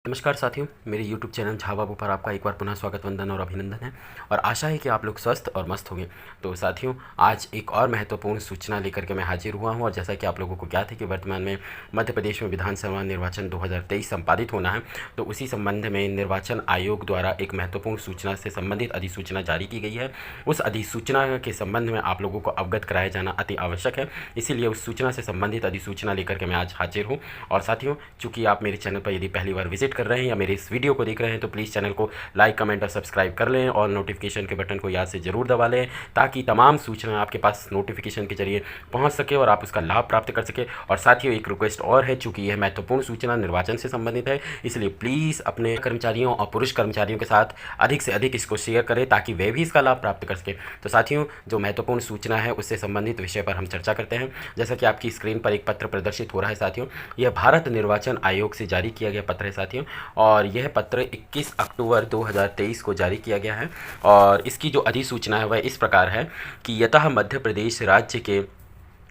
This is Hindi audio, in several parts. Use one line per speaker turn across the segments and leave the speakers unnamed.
नमस्कार साथियों, मेरे YouTube चैनल झा बाबू पर आपका एक बार पुनः स्वागत, वंदन और अभिनंदन है। और आशा है कि आप लोग स्वस्थ और मस्त होंगे। तो साथियों, आज एक और महत्वपूर्ण सूचना लेकर के मैं हाजिर हुआ हूं। और जैसा कि आप लोगों को ज्ञात है कि वर्तमान में मध्य प्रदेश में विधानसभा निर्वाचन 2023 संपादित होना है। तो उसी संबंध में निर्वाचन आयोग द्वारा एक महत्वपूर्ण सूचना से संबंधित अधिसूचना जारी की गई है। उस अधिसूचना के संबंध में आप लोगों को अवगत कराया जाना अति आवश्यक है। इसीलिए उस सूचना से संबंधित अधिसूचना लेकर के मैं आज हाजिर हूँ। और साथियों, चूँकि आप मेरे चैनल पर यदि पहली बार विजिट कर रहे हैं या मेरे इस वीडियो को देख रहे हैं तो प्लीज़ चैनल को लाइक, कमेंट और सब्सक्राइब कर लें और नोटिफिकेशन के बटन को याद से ज़रूर दबा लें, ताकि तमाम सूचना आपके पास नोटिफिकेशन के जरिए पहुंच सके और आप उसका लाभ प्राप्त कर सके। और साथियों, एक रिक्वेस्ट और है, चूँकि यह महत्वपूर्ण सूचना निर्वाचन से संबंधित है, इसलिए प्लीज़ अपने कर्मचारियों और पुरुष कर्मचारियों के साथ अधिक से अधिक इसको शेयर करें ताकि वे भी इसका लाभ प्राप्त कर सकें। तो साथियों, जो महत्वपूर्ण सूचना है उससे संबंधित विषय पर हम चर्चा करते हैं। जैसा कि आपकी स्क्रीन पर एक पत्र प्रदर्शित हो रहा है साथियों, यह भारत निर्वाचन आयोग से जारी किया गया पत्र है साथियों। और यह पत्र 21 अक्टूबर 2023 को जारी किया गया है। और इसकी जो अधिसूचना है वह इस प्रकार है कि यतः मध्य प्रदेश राज्य के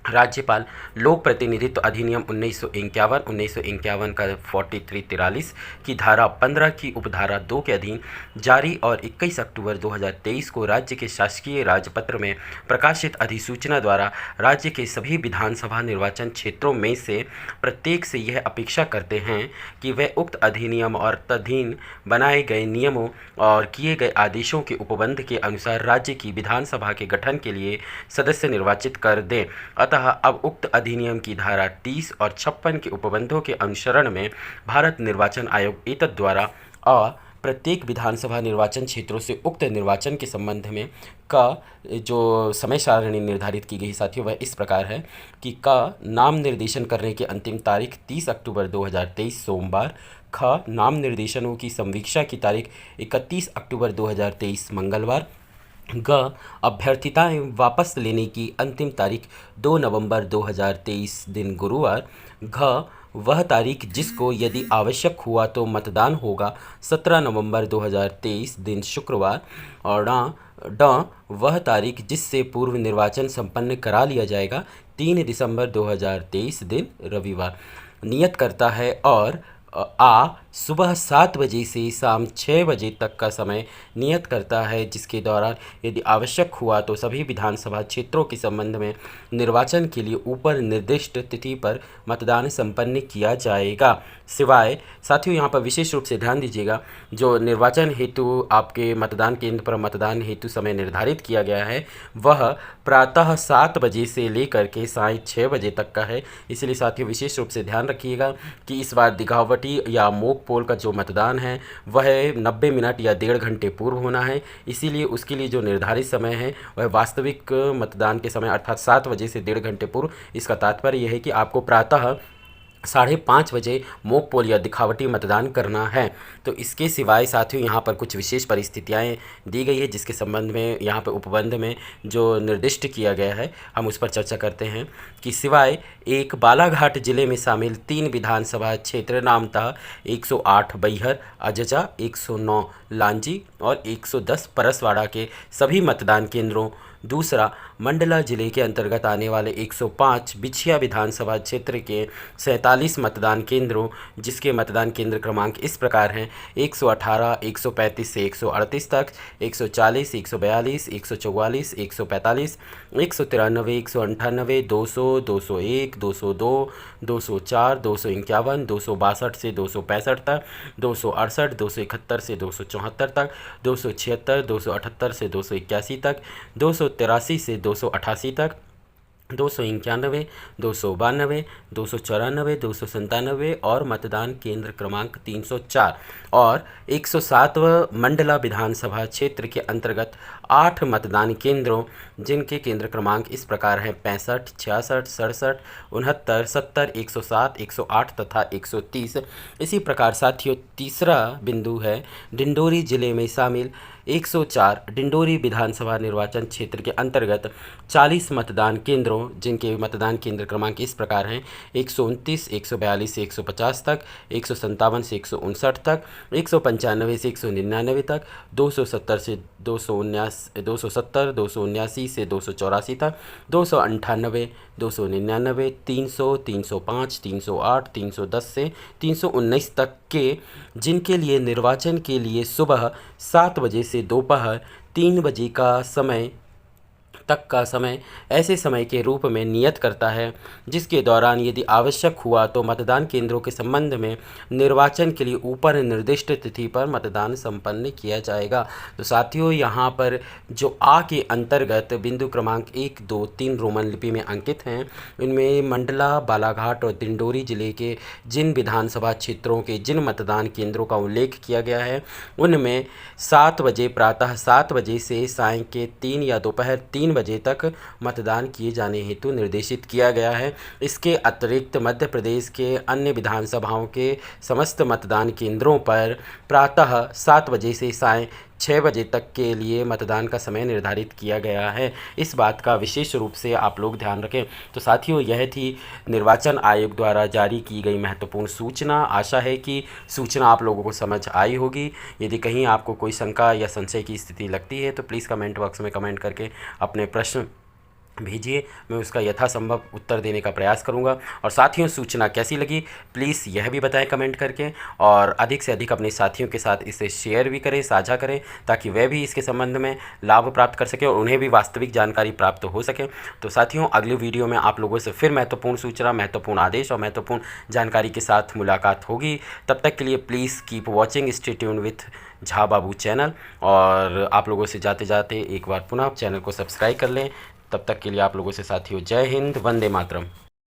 राज्यपाल लोक प्रतिनिधित्व अधिनियम 1951 का 4343 की धारा 15 की उपधारा 2 के अधीन जारी और 21 अक्टूबर 2023 को राज्य के शासकीय राजपत्र में प्रकाशित अधिसूचना द्वारा राज्य के सभी विधानसभा निर्वाचन क्षेत्रों में से प्रत्येक से यह अपेक्षा करते हैं कि वे उक्त अधिनियम और तदधीन बनाए गए नियमों और किए गए आदेशों के उपबंध के अनुसार राज्य की विधानसभा के गठन के लिए सदस्य निर्वाचित कर दें। अतः अब उक्त अधिनियम की धारा 30 और 56 के उपबंधों के अनुसरण में भारत निर्वाचन आयोग एतद् द्वारा प्रत्येक विधानसभा निर्वाचन क्षेत्रों से उक्त निर्वाचन के संबंध में का जो समय सारणी निर्धारित की गई साथियों वह इस प्रकार है कि का नाम निर्देशन करने की अंतिम तारीख 30 अक्टूबर 2023 सोमवार, ख नाम निर्देशनों की संवीक्षा की तारीख 31 अक्टूबर 2023 मंगलवार, ग अभ्यर्थिताएं वापस लेने की अंतिम तारीख 2 नवंबर 2023 दिन गुरुवार, घ वह तारीख जिसको यदि आवश्यक हुआ तो मतदान होगा 17 नवंबर 2023 दिन शुक्रवार, और ड वह तारीख जिससे पूर्व निर्वाचन संपन्न करा लिया जाएगा 3 दिसंबर 2023 दिन रविवार। नियत करता है और सुबह 7 बजे से शाम 6 बजे तक का समय नियत करता है, जिसके दौरान यदि आवश्यक हुआ तो सभी विधानसभा क्षेत्रों के संबंध में निर्वाचन के लिए ऊपर निर्दिष्ट तिथि पर मतदान संपन्न किया जाएगा। सिवाय साथियों, यहाँ पर विशेष रूप से ध्यान दीजिएगा, जो निर्वाचन हेतु आपके मतदान केंद्र पर मतदान हेतु समय निर्धारित किया गया है वह प्रातः 7 बजे से लेकर के साय 6 बजे तक का है। इसलिए साथियों, विशेष रूप से ध्यान रखिएगा कि इस बार दिखावटी या मॉक पोल का जो मतदान है वह 90 मिनट या 1.5 घंटे पूर्व होना है। इसीलिए उसके लिए जो निर्धारित समय है वह वास्तविक मतदान के समय अर्थात 7 बजे से 1.5 घंटे पूर्व। इसका तात्पर्य यह है कि आपको प्रातः 5:30 बजे मॉक पोल या दिखावटी मतदान करना है। तो इसके सिवाय साथियों, यहाँ पर कुछ विशेष परिस्थितियाँ दी गई है जिसके संबंध में यहाँ पर उपबंध में जो निर्दिष्ट किया गया है हम उस पर चर्चा करते हैं कि सिवाय एक बालाघाट जिले में शामिल 3 विधानसभा क्षेत्र नामतः 108 बैहर अजजा, 109 लांजी और 110 परसवाड़ा के सभी मतदान केंद्रों, दूसरा मंडला जिले के अंतर्गत आने वाले 105 बिछिया विधानसभा क्षेत्र के 47 मतदान केंद्रों, जिसके मतदान केंद्र क्रमांक इस प्रकार हैं 118, 135 से 138 तक, 140, 142, 144, 145, 193, 198, 200, 201, 202, 204, 251, 262 से 265 तक, 268, 271 से 274 तक, 276, 278 से 281 तक, 283 से 288 तक, 291, 292, 294, 297 और मतदान केंद्र क्रमांक 304 और 107वां मंडला विधानसभा क्षेत्र के अंतर्गत 8 मतदान केंद्रों, जिनके केंद्र क्रमांक इस प्रकार हैं 65, 66, 67, 69, 70, 107, 108 तथा 130। इसी प्रकार साथियों, तीसरा बिंदु है डिंडोरी जिले में शामिल 104 डिंडोरी विधानसभा निर्वाचन क्षेत्र के अंतर्गत 40 मतदान केंद्रों, जिनके मतदान केंद्र क्रमांक इस प्रकार हैं 129, 142 से 150 तक, 157 से 159 तक, 195 से 199 तक, 270 से 279, 270, 279 से 284 तक, 298, 299, 300, 305, 308, 310 से 319 तक के जिनके लिए निर्वाचन के लिए सुबह 7 बजे से दोपहर 3 बजे का समय ऐसे समय के रूप में नियत करता है जिसके दौरान यदि आवश्यक हुआ तो मतदान केंद्रों के संबंध में निर्वाचन के लिए ऊपर निर्दिष्ट तिथि पर मतदान संपन्न किया जाएगा। तो साथियों, यहाँ पर जो आ के अंतर्गत बिंदु क्रमांक 1, 2, 3 रोमन लिपि में अंकित हैं, इनमें मंडला, बालाघाट और दिंडोरी जिले के जिन विधानसभा क्षेत्रों के जिन मतदान केंद्रों का उल्लेख किया गया है उनमें 7 बजे प्रातः 7 बजे से सायं के 3 या दोपहर 3 बजे तक मतदान किए जाने हेतु निर्देशित किया गया है। इसके अतिरिक्त मध्य प्रदेश के अन्य विधानसभाओं के समस्त मतदान केंद्रों पर प्रातः 7 बजे से सायं 6 बजे तक के लिए मतदान का समय निर्धारित किया गया है। इस बात का विशेष रूप से आप लोग ध्यान रखें। तो साथियों, यह थी निर्वाचन आयोग द्वारा जारी की गई महत्वपूर्ण सूचना। आशा है कि सूचना आप लोगों को समझ आई होगी। यदि कहीं आपको कोई शंका या संशय की स्थिति लगती है तो प्लीज़ कमेंट बॉक्स में कमेंट करके अपने प्रश्न भेजिए, मैं उसका यथासंभव उत्तर देने का प्रयास करूंगा। और साथियों, सूचना कैसी लगी प्लीज़ यह भी बताएं कमेंट करके, और अधिक से अधिक अपने साथियों के साथ इसे शेयर भी करें, साझा करें, ताकि वह भी इसके संबंध में लाभ प्राप्त कर सकें और उन्हें भी वास्तविक जानकारी प्राप्त हो सके। तो साथियों, अगली वीडियो में आप लोगों से फिर महत्वपूर्ण सूचना, महत्वपूर्ण आदेश और महत्वपूर्ण जानकारी के साथ मुलाकात होगी। तब तक के लिए please keep watching, stay tuned with Jha Babu channel. और आप लोगों से जाते जाते एक बार पुनः चैनल को सब्सक्राइब कर लें। तब तक के लिए आप लोगों से साथियों जय हिंद, वंदे मातरम।